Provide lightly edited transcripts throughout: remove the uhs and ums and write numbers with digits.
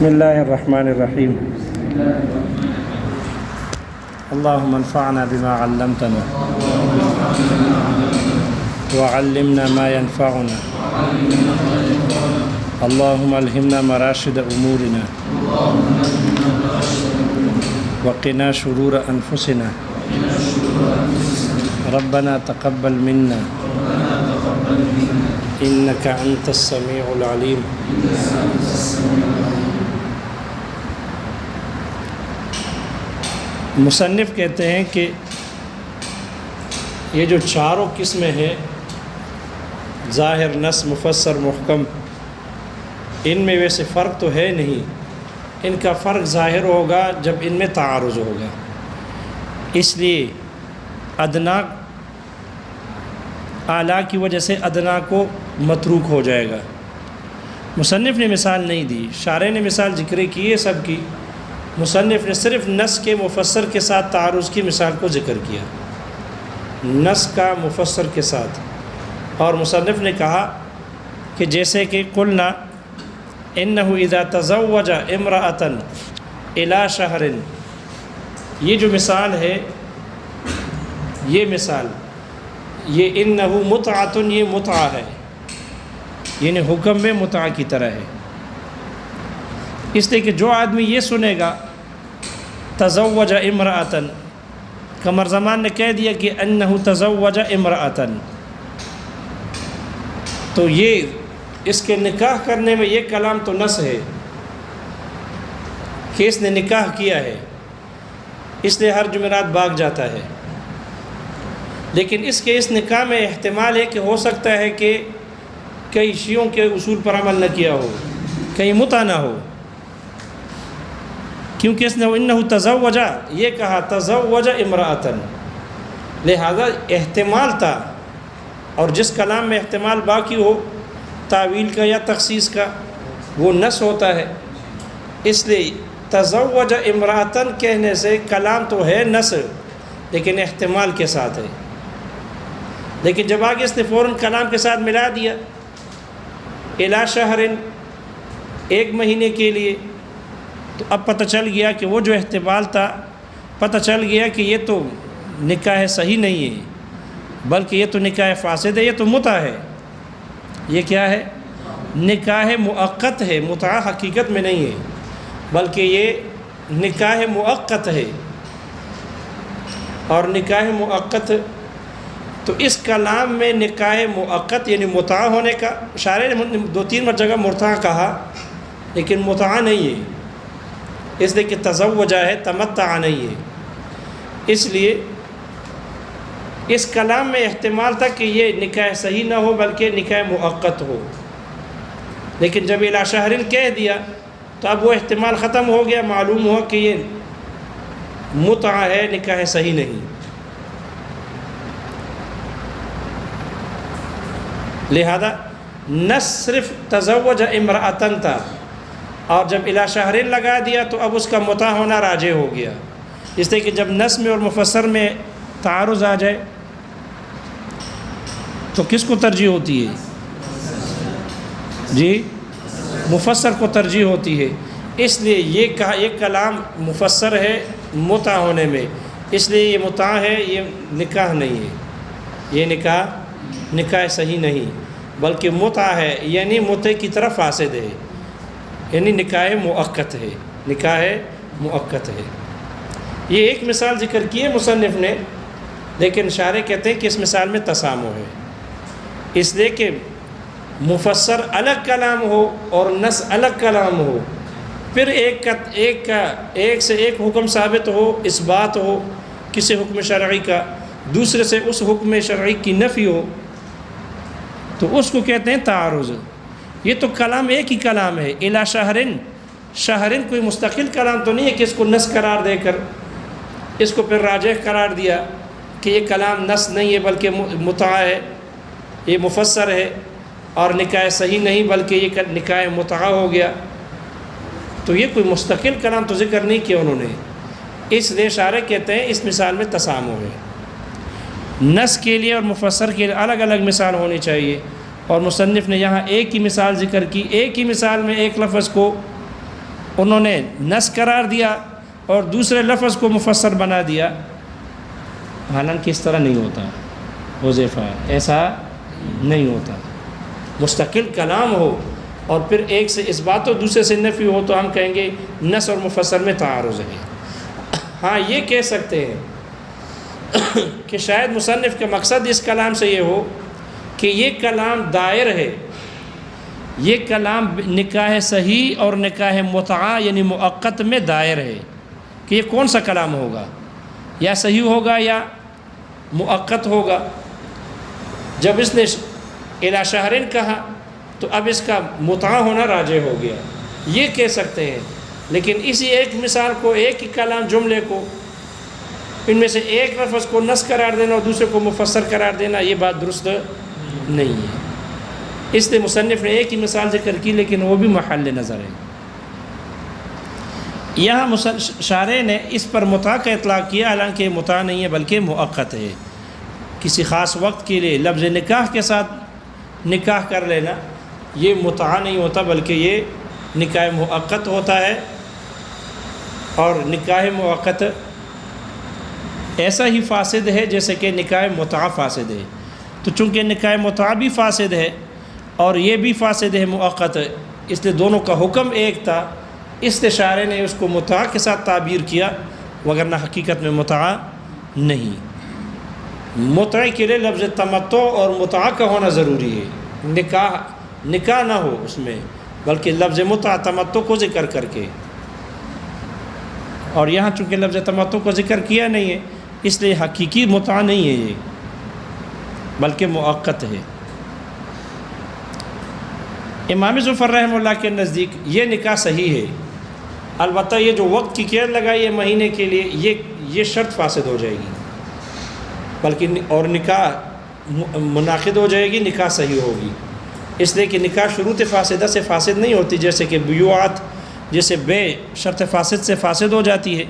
بسم اللہ الرحمن الرحیم اللہم انفعنا بما علمتنا وعلمنا ما ينفعنا اللہم الہمنا مراشد امورنا وقنا شرور انفسنا ربنا تقبل منا انک انت السمیع العلیم۔ مصنف کہتے ہیں کہ یہ جو چاروں قسمیں ہیں، ظاہر، نص، مفسر، محکم، ان میں ویسے فرق تو ہے نہیں، ان کا فرق ظاہر ہوگا جب ان میں تعارض ہوگا۔ اس لیے ادنا اعلیٰ کی وجہ سے ادنا کو متروک ہو جائے گا۔ مصنف نے مثال نہیں دی، شارح نے مثال ذکر کی ہے سب کی، مصنف نے صرف نص کے مفسر کے ساتھ تعارض کی مثال کو ذکر کیا، نص کا مفسر کے ساتھ۔ اور مصنف نے کہا کہ جیسے کہ قلنا انہ اذا تزوج امرأۃ الی شہر، یہ جو مثال ہے، یہ مثال، یہ انہ متعۃ، یہ متعہ ہے، یعنی حکم میں متعہ کی طرح ہے۔ اس لیے کہ جو آدمی یہ سنے گا تزوج امرأۃ، قمر زمان نے کہہ دیا کہ انہ تزوج امرأۃ، تو یہ اس کے نکاح کرنے میں یہ کلام تو نص ہے کہ اس نے نکاح کیا ہے، اس لیے ہر جمعرات بھاگ جاتا ہے۔ لیکن اس کے اس نکاح میں احتمال ہے کہ ہو سکتا ہے کہ کئی شیعوں کے اصول پر عمل نہ کیا ہو، کہیں متع نہ ہو، کیونکہ اس نے انہ تزوج یہ کہا تزوج امرأۃ، لہذا احتمال تھا، اور جس کلام میں احتمال باقی ہو تعویل کا یا تخصیص کا، وہ نص ہوتا ہے۔ اس لیے تزوج امرأۃ کہنے سے کلام تو ہے نص، لیکن احتمال کے ساتھ ہے۔ لیکن جب آگے اس نے فوراً کلام کے ساتھ ملا دیا الی شہر، ایک مہینے کے لیے، تو اب پتہ چل گیا کہ وہ جو احتمال تھا، پتہ چل گیا کہ یہ تو نکاح صحیح نہیں ہے، بلکہ یہ تو نکاح فاسد ہے، یہ تو متع ہے۔ یہ کیا ہے؟ نکاح مؤقت ہے، متع حقیقت میں نہیں ہے، بلکہ یہ نکاح مؤقت ہے۔ اور نکاح مؤقت، تو اس کلام میں نکاح مؤقت یعنی متع ہونے کا، شارح نے دو تین جگہ مرتع کہا لیکن متع نہیں ہے، اس لیے کہ تزوجہ ہے، تمتع نہیں ہے۔ اس لیے اس کلام میں احتمال تھا کہ یہ نکاح صحیح نہ ہو بلکہ نکاح مؤقت ہو، لیکن جب الی شہر کہہ دیا تو اب وہ احتمال ختم ہو گیا، معلوم ہوا کہ یہ متع ہے، نکاح صحیح نہیں۔ لہذا نص صرف تزوج امرأۃ تھا، اور جب الی شہر لگا دیا تو اب اس کا متع ہونا راجح ہو گیا۔ اس لیے کہ جب نص میں اور مفسر میں تعارض آ جائے تو کس کو ترجیح ہوتی ہے؟ جی، مفسر کو ترجیح ہوتی ہے۔ اس لیے یہ کلام مفسر ہے متع ہونے میں، اس لیے یہ متع ہے، یہ نکاح نہیں ہے، یہ نکاح صحیح نہیں بلکہ متع ہے، یعنی متع کی طرف فاسد ہے، یعنی نکاح مؤقت ہے، نکاح مؤقت ہے۔ یہ ایک مثال ذکر کی ہے مصنف نے، لیکن شارح کہتے ہیں کہ اس مثال میں تسامح ہے، اس لیے کہ مفسر الگ کلام ہو اور نص الگ کلام ہو، پھر ایک سے ایک حکم ثابت ہو، اثبات ہو کسی حکم شرعی کا، دوسرے سے اس حکم شرعی کی نفی ہو، تو اس کو کہتے ہیں تعارض۔ یہ تو کلام ایک ہی کلام ہے، الی شہرن کوئی مستقل کلام تو نہیں ہے کہ اس کو نص قرار دے کر اس کو پھر راجح قرار دیا کہ یہ کلام نص نہیں ہے بلکہ متع ہے، یہ مفسر ہے، اور نکاح صحیح نہیں بلکہ یہ نکاح متع ہو گیا، تو یہ کوئی مستقل کلام تو ذکر نہیں کیا انہوں نے۔ اس لیے شارح کہتے ہیں اس مثال میں تسامح ہے، نص کے لیے اور مفسر کے لیے الگ الگ مثال ہونی چاہیے، اور مصنف نے یہاں ایک ہی مثال ذکر کی، ایک ہی مثال میں ایک لفظ کو انہوں نے نص قرار دیا اور دوسرے لفظ کو مفسر بنا دیا، حالانکہ اس طرح نہیں ہوتا حذیفہ، ایسا نہیں ہوتا۔ مستقل کلام ہو اور پھر ایک سے اس بات اور دوسرے سے نفی ہو تو ہم کہیں گے نص اور مفسر میں تعارض ہے۔ ہاں یہ کہہ سکتے ہیں کہ شاید مصنف کا مقصد اس کلام سے یہ ہو کہ یہ کلام دائر ہے، یہ کلام نکاح صحیح اور نکاح متعہ یعنی مؤقت میں دائر ہے، کہ یہ کون سا کلام ہوگا، یا صحیح ہوگا یا مؤقت ہوگا۔ جب اس نے الی شہرین کہا تو اب اس کا متعہ ہونا راجح ہو گیا، یہ کہہ سکتے ہیں۔ لیکن اسی ایک مثال کو، ایک ہی کلام جملے کو، ان میں سے ایک لفظ کو نص قرار دینا اور دوسرے کو مفسر قرار دینا، یہ بات درست نہیں ہے۔ اس لیے مصنف نے ایک ہی مثال ذکر کی لیکن وہ بھی محل نظر ہے۔ یہاں شارح نے اس پر متعہ کا اطلاق کیا، حالانکہ متعہ نہیں ہے بلکہ مؤقت ہے، کسی خاص وقت کے لیے لفظ نکاح کے ساتھ نکاح کر لینا یہ متعہ نہیں ہوتا بلکہ یہ نکاح مؤقت ہوتا ہے، اور نکاح مؤقت ایسا ہی فاسد ہے جیسے کہ نکاح متعہ فاسد ہے۔ تو چونکہ نکاح متعہ بھی فاسد ہے اور یہ بھی فاسد ہے مؤقت، اس لیے دونوں کا حکم ایک تھا، اس لیے شارح نے اس کو متعہ کے ساتھ تعبیر کیا، وگرنہ حقیقت میں متعہ نہیں۔ متعہ کے لیے لفظ تمتع اور متعہ کا ہونا ضروری ہے، نکاح نہ ہو اس میں، بلکہ لفظ متعہ تمتع کو ذکر کر کے، اور یہاں چونکہ لفظ تمتع کو ذکر کیا نہیں ہے اس لیے حقیقی متعہ نہیں ہے یہ، بلکہ مؤقت ہے۔ امام ظفر رحمہ اللہ کے نزدیک یہ نکاح صحیح ہے، البتہ یہ جو وقت کی قید لگائی ہے مہینے کے لیے یہ شرط فاسد ہو جائے گی، بلکہ اور نکاح منعقد ہو جائے گی، نکاح صحیح ہوگی، اس لیے کہ نکاح شروط فاسدہ سے فاسد نہیں ہوتی، جیسے کہ بیوعات، جیسے بے شرط فاسد سے فاسد ہو جاتی ہے،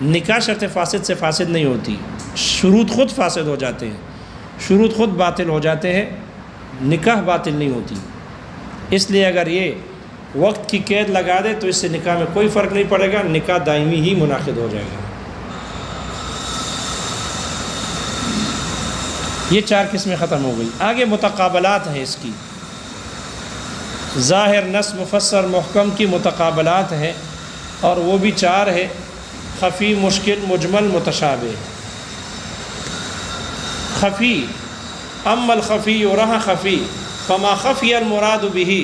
نکاح شرط فاسد سے فاسد نہیں ہوتی، شروط خود فاسد ہو جاتے ہیں، شروط خود باطل ہو جاتے ہیں، نکاح باطل نہیں ہوتی۔ اس لیے اگر یہ وقت کی قید لگا دے تو اس سے نکاح میں کوئی فرق نہیں پڑے گا، نکاح دائمی ہی منعقد ہو جائے گا۔ یہ 4 قسمیں ختم ہو گئی۔ آگے متقابلات ہیں اس کی، ظاہر، نص، مفسر، محکم کی متقابلات ہیں، اور وہ بھی 4 ہے: خفی، مشکل، مجمل، متشابہ۔ خفی، اما الخفی رہا خفی فما خفی المراد به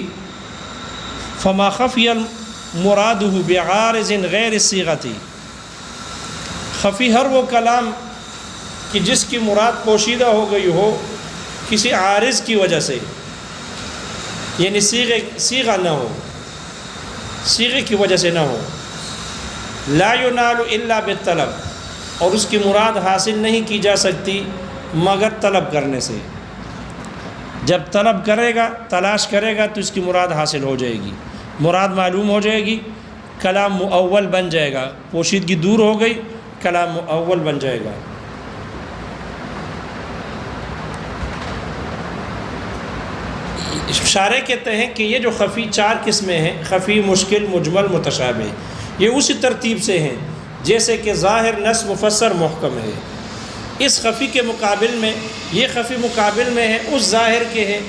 فما خفی المراد بعارض غیر الصیغۃ۔ خفی ہر وہ کلام کہ جس کی مراد پوشیدہ ہو گئی ہو کسی عارض کی وجہ سے، یعنی صیغہ نہ ہو، صیغے کی وجہ سے نہ ہو، لا ینال الا بالطلب، اور اس کی مراد حاصل نہیں کی جا سکتی مگر طلب کرنے سے۔ جب طلب کرے گا، تلاش کرے گا تو اس کی مراد حاصل ہو جائے گی، مراد معلوم ہو جائے گی، کلام مؤول بن جائے گا، پوشیدگی دور ہو گئی، کلام مؤول بن جائے گا۔ شارح کہتے ہیں کہ یہ جو خفی 4 قسمیں ہیں، خفی، مشکل، مجمل، متشابہ، یہ اسی ترتیب سے ہیں جیسے کہ ظاہر، نص، مفسر، محکم ہے۔ اس خفی کے مقابل میں، یہ خفی مقابل میں ہے اس ظاہر کے ہے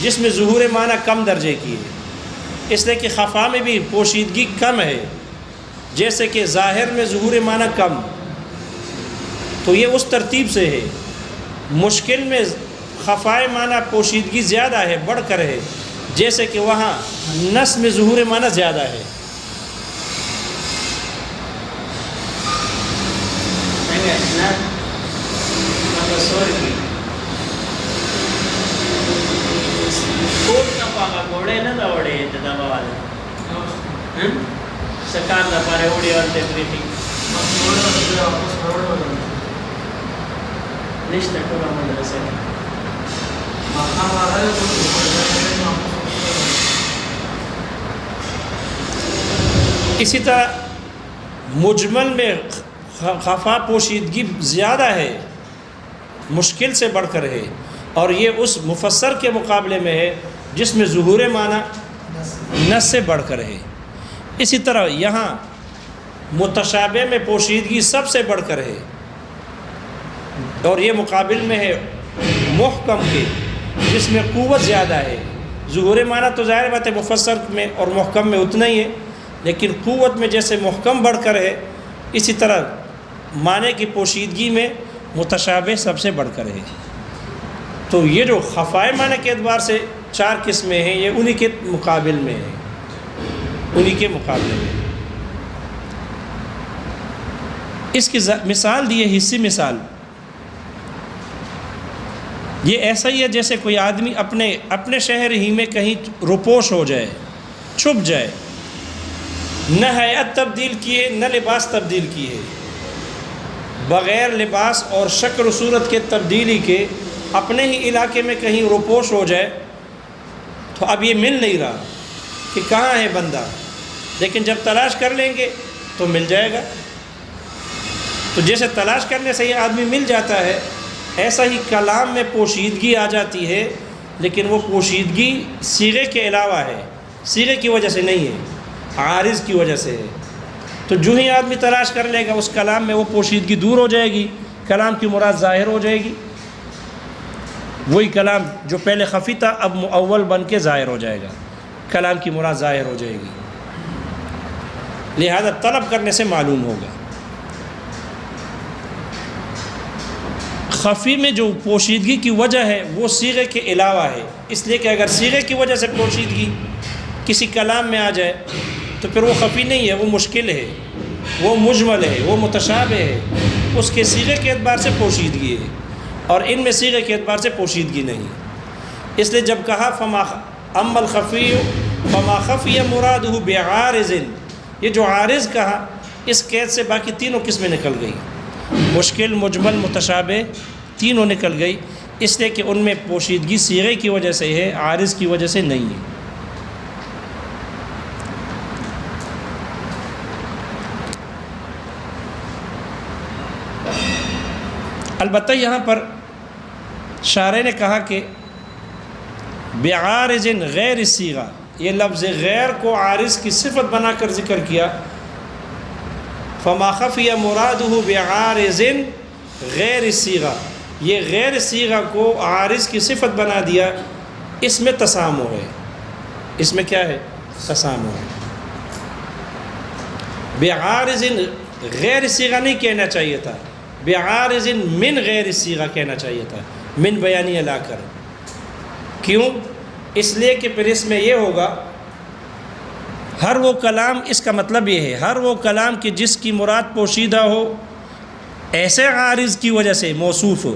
جس میں ظہور معنی کم درجے کی ہے، اس لیے کہ خفا میں بھی پوشیدگی کم ہے، جیسے کہ ظاہر میں ظہور معنی کم، تو یہ اس ترتیب سے ہے۔ مشکل میں خفائے معنی پوشیدگی زیادہ ہے، بڑھ کر ہے، جیسے کہ وہاں نص میں ظہور معنی زیادہ ہے۔ اسی طرح مجمل میں خفا پوشیدگی زیادہ ہے، مشکل سے بڑھ کر ہے، اور یہ اس مفسر کے مقابلے میں ہے جس میں ظہور معنی نص سے بڑھ کر ہے۔ اسی طرح یہاں متشابہ میں پوشیدگی سب سے بڑھ کر ہے، اور یہ مقابل میں ہے محکم کے جس میں قوت زیادہ ہے۔ ظہور معنی تو ظاہر بات ہے مفسر میں اور محکم میں اتنا ہی ہے، لیکن قوت میں جیسے محکم بڑھ کر ہے، اسی طرح معنی کی پوشیدگی میں متشابہ سب سے بڑھ کر ہے۔ تو یہ جو خفائے معنی کے اعتبار سے 4 قسمیں ہیں، یہ انہی کے مقابل میں ہیں، انہی کے مقابلے میں۔ اس کی مثال دی ہے، حصی مثال، یہ ایسا ہی ہے جیسے کوئی آدمی اپنے شہر ہی میں کہیں روپوش ہو جائے، چھپ جائے، نہ ہیئت تبدیل کیے نہ لباس تبدیل کیے، بغیر لباس اور شکل و صورت کے تبدیلی کے اپنے ہی علاقے میں کہیں روپوش ہو جائے، تو اب یہ مل نہیں رہا کہ کہاں ہے بندہ، لیکن جب تلاش کر لیں گے تو مل جائے گا۔ تو جیسے تلاش کرنے سے یہ آدمی مل جاتا ہے، ایسا ہی کلام میں پوشیدگی آ جاتی ہے، لیکن وہ پوشیدگی صیغے کے علاوہ ہے، صیغے کی وجہ سے نہیں ہے، عارض کی وجہ سے ہے۔ تو جو ہی آدمی تلاش کر لے گا اس کلام میں وہ پوشیدگی دور ہو جائے گی، کلام کی مراد ظاہر ہو جائے گی، وہی کلام جو پہلے خفی تھا اب مؤول بن کے ظاہر ہو جائے گا، کلام کی مراد ظاہر ہو جائے گی، لہذا طلب کرنے سے معلوم ہوگا۔ خفی میں جو پوشیدگی کی وجہ ہے وہ صیغے کے علاوہ ہے، اس لیے کہ اگر صیغے کی وجہ سے پوشیدگی کسی کلام میں آ جائے تو پھر وہ خفی نہیں ہے، وہ مشکل ہے، وہ مجمل ہے، وہ متشابہ ہے، اس کے صیغے کے اعتبار سے پوشیدگی ہے، اور ان میں صیغے کے اعتبار سے پوشیدگی نہیں۔ اس لیے جب کہا اما الخفی فما خفی مرادہ بعارض، یہ جو عارض کہا اس قید سے باقی تینوں قسمیں نکل گئی، مشکل، مجمل، متشابہ، تینوں نکل گئی، اس لیے کہ ان میں پوشیدگی صیغے کی وجہ سے ہے، عارض کی وجہ سے نہیں ہے۔ البتہ یہاں پر شارح نے کہا کہ بعارض غیر صیغہ، یہ لفظ غیر کو عارض کی صفت بنا کر ذکر کیا، فما خفی مرادہ بعارض غیر صیغہ، یہ غیر صیغہ کو عارض کی صفت بنا دیا، اس میں تسامح ہے، اس میں کیا ہے؟ تسامح ہے۔ بعارض غیر صیغہ نہیں کہنا چاہیے تھا، بعارض من غیر صیغہ کہنا چاہیے تھا، من بیانیہ لا کر۔ کیوں؟ اس لیے کہ پھر اس میں یہ ہوگا ہر وہ کلام، اس کا مطلب یہ ہے ہر وہ کلام کہ جس کی مراد پوشیدہ ہو ایسے عارض کی وجہ سے موصوف ہو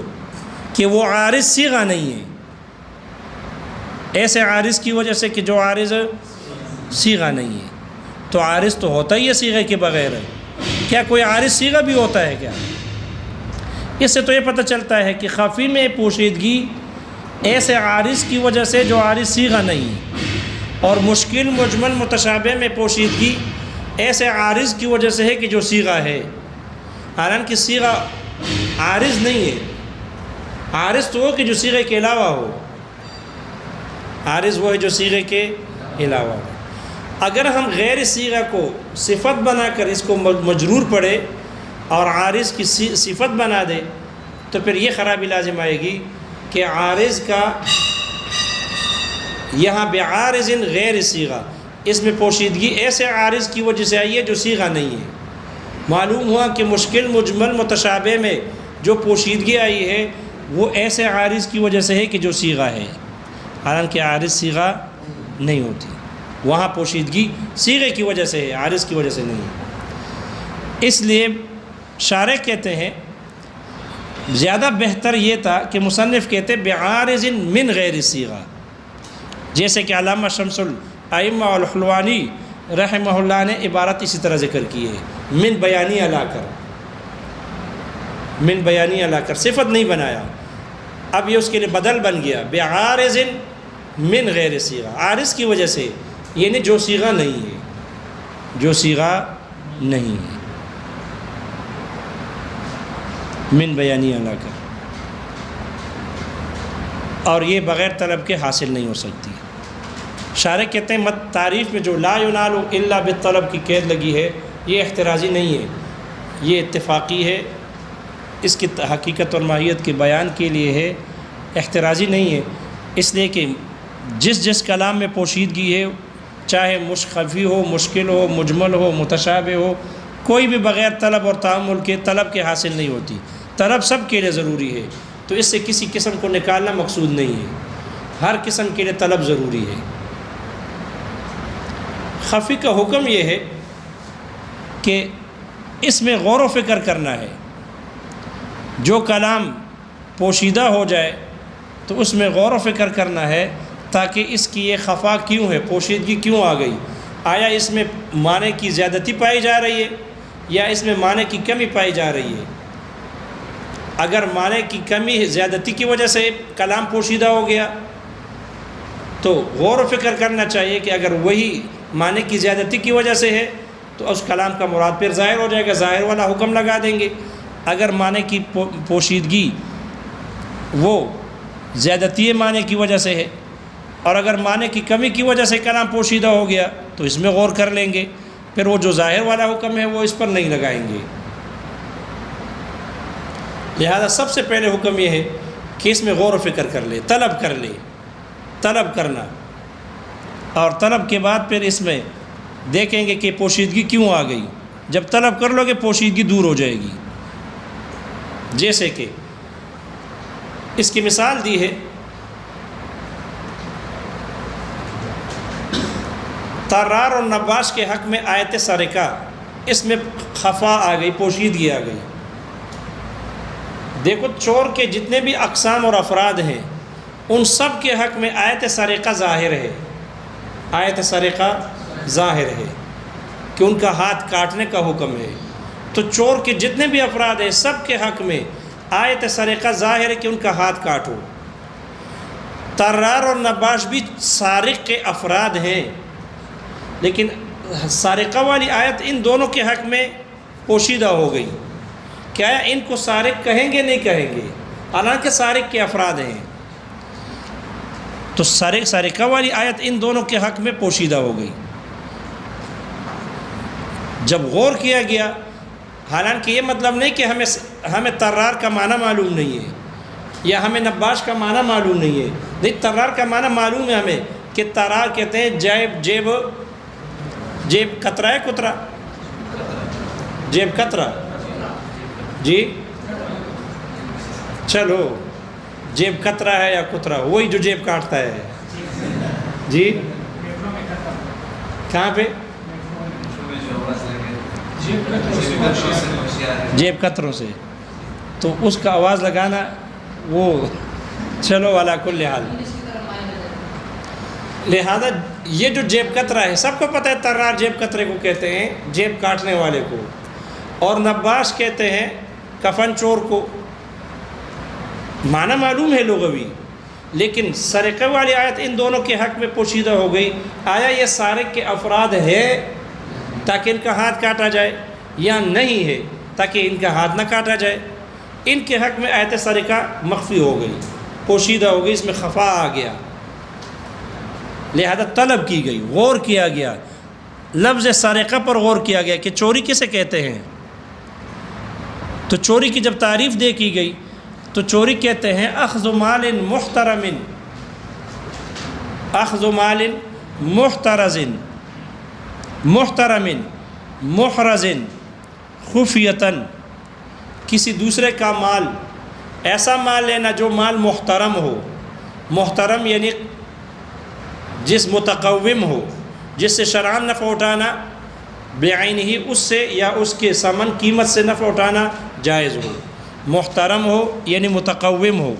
کہ وہ عارض صیغہ نہیں ہے، ایسے عارض کی وجہ سے کہ جو عارض صیغہ نہیں ہے، تو عارض تو ہوتا ہی ہے صیغے کے بغیر ہے، کیا کوئی عارض صیغہ بھی ہوتا ہے کیا؟ اس سے تو یہ پتہ چلتا ہے کہ خفی میں پوشیدگی ایسے عارض کی وجہ سے جو عارض صیغہ نہیں ہے، اور مشکل، مجمل، متشابہ میں پوشیدگی ایسے عارض کی وجہ سے ہے کہ جو صیغہ ہے، حالانکہ صیغہ عارض نہیں ہے، عارض تو وہ کہ جو صیغے کے علاوہ ہو، عارض وہ ہے جو صیغے کے علاوہ ہو۔ اگر ہم غیر صیغہ کو صفت بنا کر اس کو مجرور پڑھے اور عارض کی صفت بنا دے تو پھر یہ خرابی لازم آئے گی کہ عارض کا یہاں بعارض غیر صیغہ، اس میں پوشیدگی ایسے عارض کی وجہ سے آئی ہے جو صیغہ نہیں ہے۔ معلوم ہوا کہ مشکل، مجمل، متشابہ میں جو پوشیدگی آئی ہے وہ ایسے عارض کی وجہ سے ہے کہ جو صیغہ ہے، حالانکہ عارض صیغہ نہیں ہوتی، وہاں پوشیدگی صیغے کی وجہ سے ہے، عارض کی وجہ سے نہیں۔ اس لیے شارح کہتے ہیں زیادہ بہتر یہ تھا کہ مصنف کہتے بعارض من غیر صیغہ، جیسے کہ علامہ شمس الائمہ الحلوانی رحمہ اللہ نے عبارت اسی طرح ذکر کی ہے، من بیانیہ لا کر، من بیانیہ لا کر، صفت نہیں بنایا، اب یہ اس کے لیے بدل بن گیا بعارض من غیر صیغہ، عارض کی وجہ سے، یعنی جو صیغہ نہیں ہے، جو صیغہ نہیں ہے، من بیانیہ لا کر، اور یہ بغیر طلب کے حاصل نہیں ہو سکتی۔ شارح کہتے ہیں تعریف میں جو لا ینال الا بالطلب کی قید لگی ہے یہ احترازی نہیں ہے، یہ اتفاقی ہے، اس کی حقیقت اور ماہیت کے بیان کے لیے ہے، احترازی نہیں ہے، اس لیے کہ جس کلام میں پوشیدگی ہے، چاہے خفی ہو، مشکل ہو، مجمل ہو، متشابہ ہو، کوئی بھی بغیر طلب اور تعامل کے طلب کے حاصل نہیں ہوتی، طلب سب کے لیے ضروری ہے، تو اس سے کسی قسم کو نکالنا مقصود نہیں ہے، ہر قسم کے لیے طلب ضروری ہے۔ خفی کا حکم یہ ہے کہ اس میں غور و فکر کرنا ہے، جو کلام پوشیدہ ہو جائے تو اس میں غور و فکر کرنا ہے تاکہ اس کی یہ خفا کیوں ہے، پوشیدگی کیوں آ گئی، آیا اس میں معنی کی زیادتی پائی جا رہی ہے یا اس میں معنی کی کمی پائی جا رہی ہے۔ اگر معنی کی کمی زیادتی کی وجہ سے کلام پوشیدہ ہو گیا تو غور و فکر کرنا چاہیے کہ اگر وہی معنی کی زیادتی کی وجہ سے ہے تو اس کلام کا مراد پھر ظاہر ہو جائے گا، ظاہر والا حکم لگا دیں گے۔ اگر معنی کی پوشیدگی وہ زیادتی معنی کی وجہ سے ہے اور اگر معنی کی کمی کی وجہ سے کلام پوشیدہ ہو گیا تو اس میں غور کر لیں گے، پھر وہ جو ظاہر والا حکم ہے وہ اس پر نہیں لگائیں گے۔ لہذا سب سے پہلے حکم یہ ہے کہ اس میں غور و فکر کر لے، طلب کر لے، طلب کرنا، اور طلب کے بعد پھر اس میں دیکھیں گے کہ پوشیدگی کیوں آ گئی۔ جب طلب کر لو گے پوشیدگی دور ہو جائے گی۔ جیسے کہ اس کی مثال دی ہے طرار اور نباش کے حق میں آیت سرقہ، اس میں خفا آ گئی، پوشیدگی آ گئی۔ دیکھو چور کے جتنے بھی اقسام اور افراد ہیں ان سب کے حق میں آیت سرقہ ظاہر ہے، آیت سرقہ ظاہر ہے کہ ان کا ہاتھ کاٹنے کا حکم ہے۔ تو چور کے جتنے بھی افراد ہیں سب کے حق میں آیت سرقہ ظاہر ہے کہ ان کا ہاتھ کاٹو۔ طرار اور نباش بھی سارق کے افراد ہیں، لیکن سارقہ والی آیت ان دونوں کے حق میں پوشیدہ ہو گئی۔ کیا ان کو سارق کہیں گے؟ نہیں کہیں گے، حالانکہ سارق کے افراد ہیں۔ تو سارقہ والی آیت ان دونوں کے حق میں پوشیدہ ہو گئی۔ جب غور کیا گیا، حالانکہ یہ مطلب نہیں کہ ہمیں طرار کا معنی معلوم نہیں ہے یا ہمیں نباش کا معنی معلوم نہیں ہے، نہیں، طرار کا معنی معلوم ہے ہمیں کہ طرار کہتے ہیں جیب قطرہ ہے، کترا جیب قطرہ، جی چلو جیب قطرہ ہے یا کترا، وہی جو جیب کاٹتا ہے، جی کہاں پہ؟ جیب قطروں سے، تو اس کا آواز لگانا وہ چلو والا کل حال۔ لہذا یہ جو جیب قطرہ ہے سب کو پتہ ہے، طرار جیب قطرے کو کہتے ہیں، جیب کاٹنے والے کو، اور نباش کہتے ہیں کفن چور کو۔ معنی معلوم ہے لغوی، لیکن سرقہ والی آیت ان دونوں کے حق میں پوشیدہ ہو گئی۔ آیا یہ سارق کے افراد ہے تاکہ ان کا ہاتھ کاٹا جائے یا نہیں ہے تاکہ ان کا ہاتھ نہ کاٹا جائے؟ ان کے حق میں آیت سرقہ مخفی ہو گئی، پوشیدہ ہو گئی، اس میں خفا آ گیا، لہذا طلب کی گئی، غور کیا گیا، لفظ سرقہ پر غور کیا گیا کہ چوری کسے کہتے ہیں۔ تو چوری کی جب تعریف دے کی گئی تو چوری کہتے ہیں اخذ مال محترم، اخذ مال محترز، محترم، محرز، خفیتاً، کسی دوسرے کا مال، ایسا مال لینا جو مال محترم ہو، محترم یعنی جس متقوم ہو، جس سے شرعاً نفع اٹھانا بعین ہی، اس سے یا اس کے ثمن قیمت سے نفع اٹھانا جائز ہو، محترم ہو یعنی متقوم ہو،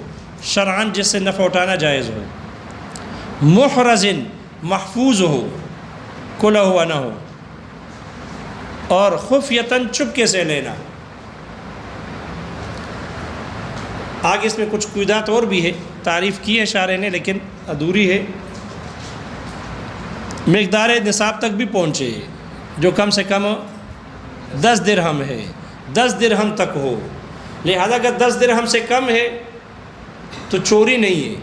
شرعاً جس سے نفع اٹھانا جائز ہو، محرز محفوظ ہو، کھلا ہوا نہ ہو، اور خفیتاً چپکے سے لینا۔ آگے اس میں کچھ قیودات اور بھی ہے، تعریف کی ہے شارح نے لیکن ادھوری ہے۔ مقدار نصاب تک بھی پہنچے، جو کم سے کم 10 درہم ہے، 10 درہم تک ہو، لہذا اگر 10 درہم سے کم ہے تو چوری نہیں ہے،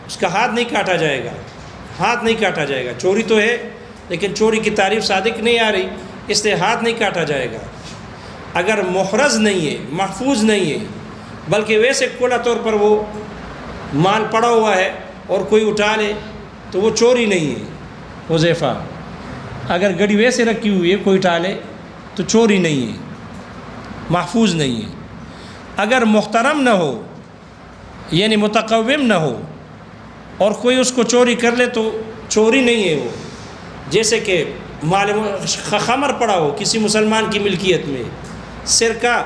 اس کا ہاتھ نہیں کاٹا جائے گا، ہاتھ نہیں کاٹا جائے گا۔ چوری تو ہے لیکن چوری کی تعریف صادق نہیں آ رہی، اس لیے ہاتھ نہیں کاٹا جائے گا۔ اگر محرز نہیں ہے، محفوظ نہیں ہے، بلکہ ویسے کھلا طور پر وہ مال پڑا ہوا ہے اور کوئی اٹھا لے تو وہ چوری نہیں ہے۔ حذیفہ، اگر گڑی ویسے رکھی ہوئی ہے کوئی اٹھا لے تو چوری نہیں ہے، محفوظ نہیں ہے۔ اگر محترم نہ ہو یعنی متقوم نہ ہو اور کوئی اس کو چوری کر لے تو چوری نہیں ہے وہ۔ جیسے کہ مال خمر پڑا ہو کسی مسلمان کی ملکیت میں، سرکہ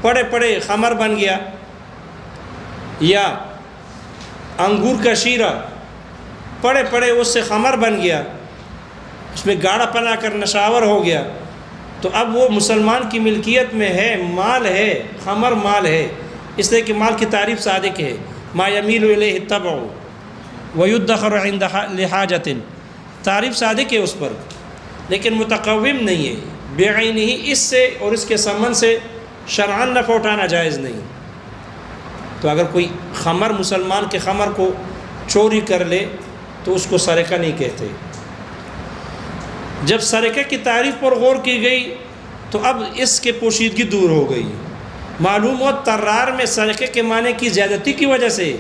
پڑے پڑے خمر بن گیا، یا انگور کا شیرہ پڑے پڑے اس سے خمر بن گیا، اس میں گاڑھا پنا کر نشاور ہو گیا، تو اب وہ مسلمان کی ملکیت میں ہے، مال ہے، خمر مال ہے، اس لیے کہ مال کی تعریف صادق ہے۔ ما یمیل الیہ الطبع ویدخر عند لحاجۃ، تعریف صادق ہے اس پر، لیکن متقوم نہیں ہے بعینہ، اس سے اور اس کے ثمن سے شرعاً نفع اٹھانا جائز نہیں۔ تو اگر کوئی خمر مسلمان کے خمر کو چوری کر لے تو اس کو سرقہ نہیں کہتے۔ جب سرقہ کی تعریف پر غور کی گئی تو اب اس کے پوشیدگی دور ہو گئی۔ معلوم ہوا طرار میں سرقے کے معنی کی زیادتی کی وجہ سے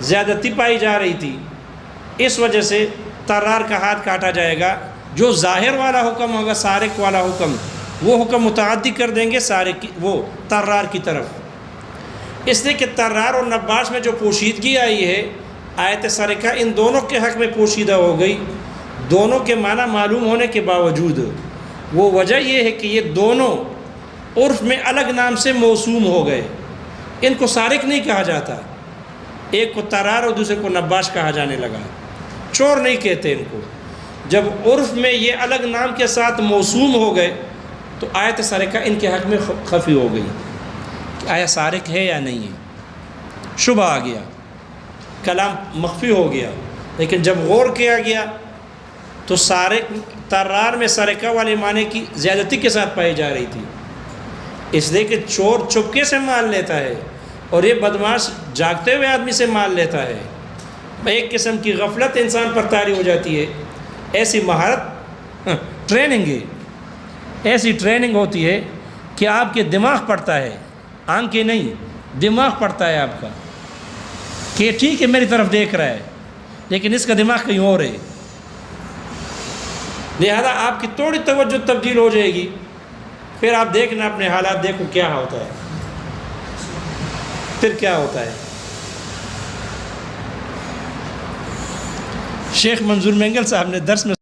زیادتی پائی جا رہی تھی، اس وجہ سے طرار کا ہاتھ کاٹا جائے گا۔ جو ظاہر والا حکم ہوگا، سارق والا حکم، وہ حکم متعدی کر دیں گے سارق وہ طرار کی طرف۔ اس لیے کہ طرار اور نباش میں جو پوشیدگی آئی ہے، آیت سرقہ ان دونوں کے حق میں پوشیدہ ہو گئی، دونوں کے معنی معلوم ہونے کے باوجود۔ وہ وجہ یہ ہے کہ یہ دونوں عرف میں الگ نام سے موسوم ہو گئے، ان کو سارق نہیں کہا جاتا، ایک کو طرار اور دوسرے کو نباش کہا جانے لگا، چور نہیں کہتے ان کو۔ جب عرف میں یہ الگ نام کے ساتھ موسوم ہو گئے تو آیت سرقہ ان کے حق میں خفی ہو گئی کہ آیا سارق ہے یا نہیں ہے، شبہ آ گیا، کلام مخفی ہو گیا۔ لیکن جب غور کیا گیا تو سارق طرار میں سرقہ والے معنی کی زیادتی کے ساتھ پائی جا رہی تھی، اس لیے کہ چور چپکے سے مال لیتا ہے اور یہ بدماش جاگتے ہوئے آدمی سے مال لیتا ہے۔ ایک قسم کی غفلت انسان پر طاری ہو جاتی ہے۔ ایسی مہارت ٹریننگ ہے، ایسی ٹریننگ ہوتی ہے کہ آپ کے دماغ پڑتا ہے، آنکھیں نہیں، دماغ پڑتا ہے آپ کا، کہ ٹھیک ہے میری طرف دیکھ رہا ہے لیکن اس کا دماغ کہیں اور ہے، لہذا آپ کی تھوڑی توجہ تبدیل ہو جائے گی، پھر آپ دیکھنا اپنے حالات، دیکھو کیا ہوتا ہے، پھر کیا ہوتا ہے۔ شیخ منظور مینگل صاحب نے درس میں